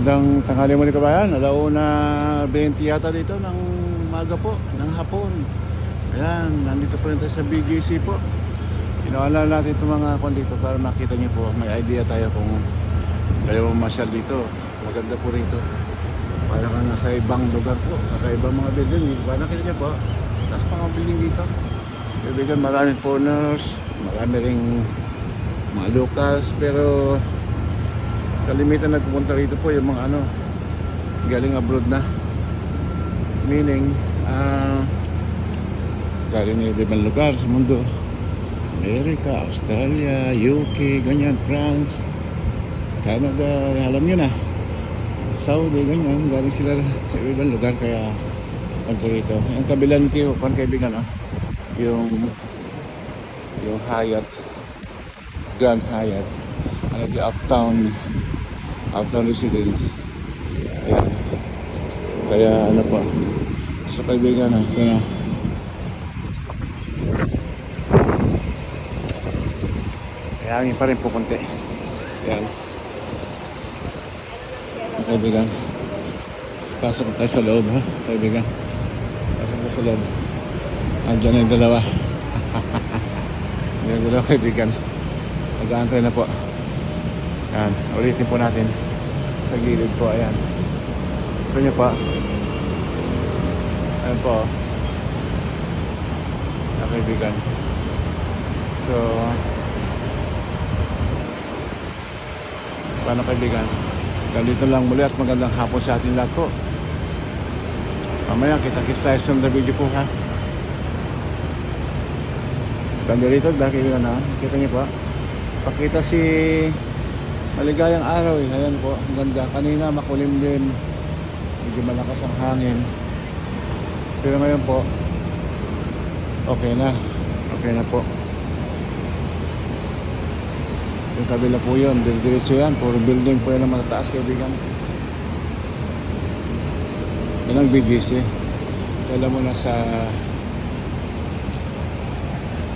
Magandang tanghali mo ni kabayan. Alauna 20 yata dito ng maga po, ng hapon. Ayan, nandito po rin tayo sa BGC po. Inaalala natin itong mga kon dito para makita niyo po. May idea tayo kung kayo masyal dito. Maganda po rito. Para ka nasa ibang lugar po. Kakaibang mga building. Para nakita niyo po. Tapos mga building dito. Kaibigan, maraming foreigners. Marami ring mga locals. Pero kalimitan nagpupunta rito po yung mga galing abroad na, meaning galing na ibang lugar sa mundo, Amerika, Australia, UK, ganyan, France, Canada, alam nyo na, Saudi, ganyan, galing sila sa ibang lugar. Kaya punta rito. Yung kabilang kaibigan, yung Hyatt, Grand Hyatt, di Uptown Residence. Ayan. Kaya po, sa kaibigan kaya hangin pa rin po konti. Ayan. Kaibigan, pasok tayo sa loob, kaibigan. Pasok tayo sa loob. Andiyan na yung dalawa. Yung dalawa, kaibigan. Nag-aantay na po. Ayan, ulitin po natin sa gilid po. Ayan, ito nyo po. Ayan po, kaibigan. So, paano kaibigan? Ganito lang muli at magandang hapon sa ating lahat po. Mamaya kita-kits tayo sa video po, ha. Ganda rito dahil kaibigan, kita nyo po. Pakita si maligayang araw, ayan po, ang ganda. Kanina makulimlim, medyo malakas ang hangin, pero ngayon po okay na po. Yung kabila po yun, diretso yan, puro building po yan ang matataas, kaibigan. Yan ang BGC. Kala mo na sa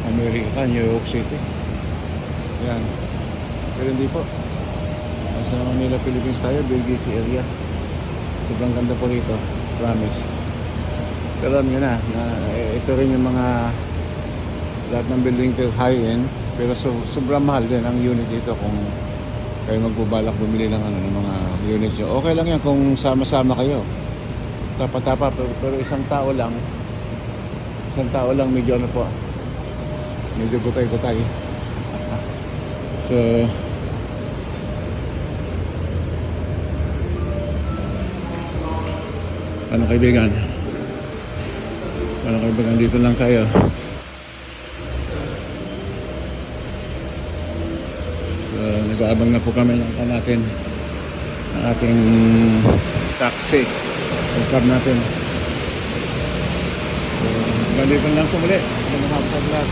Amerika, New York City. Yan, pero hindi po. Sa Manila, Philippines tayo, BGC area. Sobrang ganda po rito, promise. Pero alam nyo na ito rin yung mga lahat ng building to high-end. Pero sobrang mahal din ang unit dito kung kayo magbubalak bumili ng ng mga unit nyo. Okay lang yan kung sama-sama kayo. Tapa-tapa, pero isang tao lang medyo po. Medyo gutay-gutay. So, kaibigan, dito lang tayo. So nag-aabang na po kami ng ating taxi, yung cab natin. So dito lang po muli. Magandang hapon sa lahat.